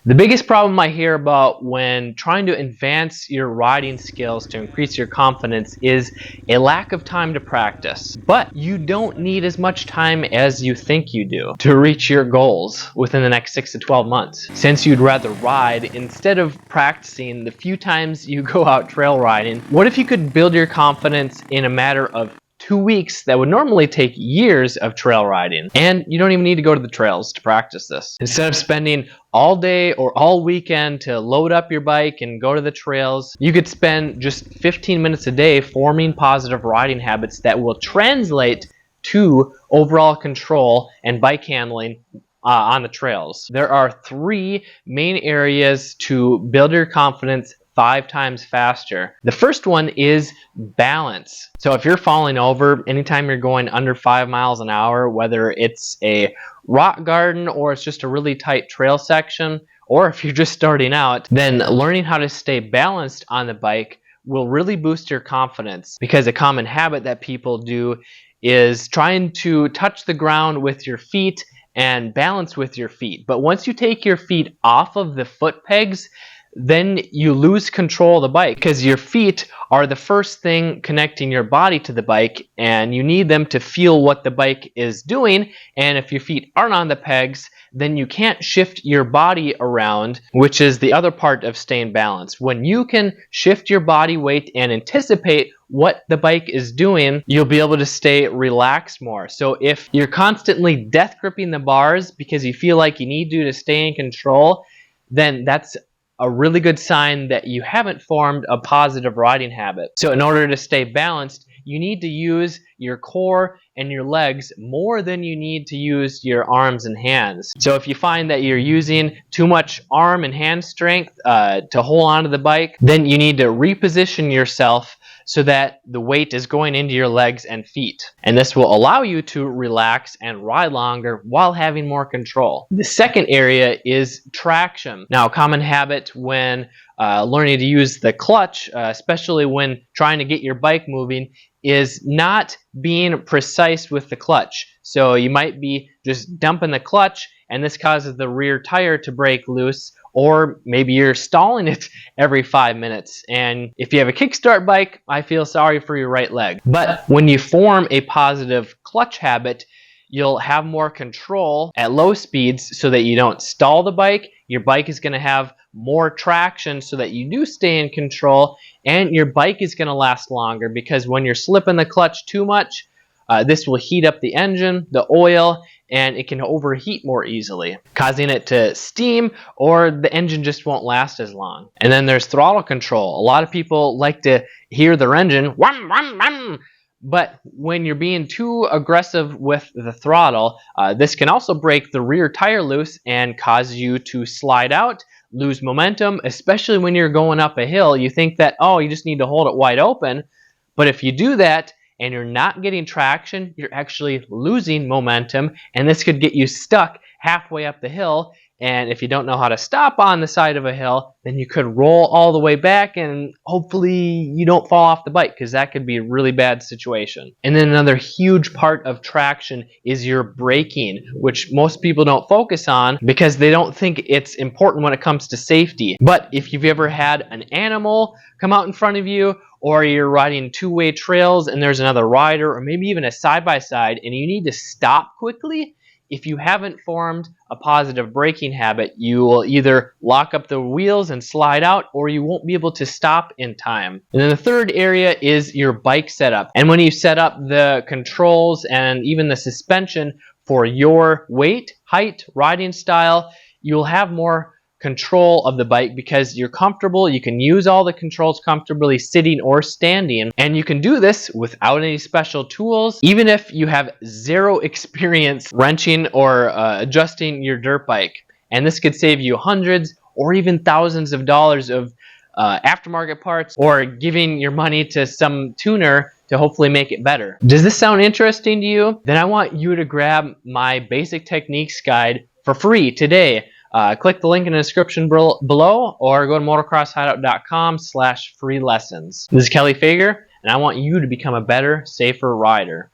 The biggest problem I hear about when trying to advance your riding skills to increase your confidence is a lack of time to practice. But you don't need as much time as you think you do to reach your goals within the next 6 to 12 months. Since you'd rather ride instead of practicing the few times you go out trail riding, what if you could build your confidence in a matter of 2 weeks that would normally take years of trail riding? And you don't even need to go to the trails to practice this. Instead of spending all day or all weekend to load up your bike and go to the trails, you could spend just 15 minutes a day forming positive riding habits that will translate to overall control and bike handling on the trails. There are 3 main areas to build your confidence 5 times faster. The first one is balance. So if you're falling over anytime you're going under 5 miles an hour, whether it's a rock garden or it's just a really tight trail section, or if you're just starting out, then learning how to stay balanced on the bike will really boost your confidence, because a common habit that people do is trying to touch the ground with your feet and balance with your feet. But once you take your feet off of the foot pegs, then you lose control of the bike, because your feet are the first thing connecting your body to the bike, and you need them to feel what the bike is doing. And if your feet aren't on the pegs, then you can't shift your body around, which is the other part of staying balanced. When you can shift your body weight and anticipate what the bike is doing, you'll be able to stay relaxed more. So if you're constantly death gripping the bars because you feel like you need to stay in control, then that's a really good sign that you haven't formed a positive riding habit. So in order to stay balanced, you need to use your core and your legs more than you need to use your arms and hands. So if you find that you're using too much arm and hand strength to hold onto the bike, then you need to reposition yourself so that the weight is going into your legs and feet. And this will allow you to relax and ride longer while having more control. The second area is traction. Now, a common habit when learning to use the clutch, especially when trying to get your bike moving, is not being precise with the clutch. So you might be just dumping the clutch, and this causes the rear tire to break loose, or maybe you're stalling it every 5 minutes. And if you have a kickstart bike, I feel sorry for your right leg. But when you form a positive clutch habit, you'll have more control at low speeds so that you don't stall the bike. Your bike is going to have more traction so that you do stay in control, and your bike is going to last longer, because when you're slipping the clutch too much, this will heat up the engine, the oil, and it can overheat more easily, causing it to steam, or the engine just won't last as long. And then there's throttle control. A lot of people like to hear their engine, wham, wham, wham. But when you're being too aggressive with the throttle, this can also break the rear tire loose and cause you to slide out, lose momentum, especially when you're going up a hill. You think that, oh, you just need to hold it wide open. But if you do that and you're not getting traction, you're actually losing momentum, and this could get you stuck halfway up the hill. And if you don't know how to stop on the side of a hill, then you could roll all the way back, and hopefully you don't fall off the bike, because that could be a really bad situation. And then another huge part of traction is your braking, which most people don't focus on because they don't think it's important when it comes to safety. But if you've ever had an animal come out in front of you, or you're riding two-way trails and there's another rider, or maybe even a side-by-side, and you need to stop quickly, if you haven't formed a positive braking habit, you will either lock up the wheels and slide out, or you won't be able to stop in time. And then the third area is your bike setup. And when you set up the controls and even the suspension for your weight, height, riding style, you'll have more control of the bike, because you're comfortable. You can use all the controls comfortably sitting or standing, and you can do this without any special tools, even if you have zero experience wrenching or adjusting your dirt bike. And this could save you hundreds or even thousands of dollars of aftermarket parts, or giving your money to some tuner to hopefully make it better. Does this sound interesting to you? Then I want you to grab my basic techniques guide for free today. Click the link in the description below, or go to motocrosshideout.com/free lessons. This is Kelly Fager, and I want you to become a better, safer rider.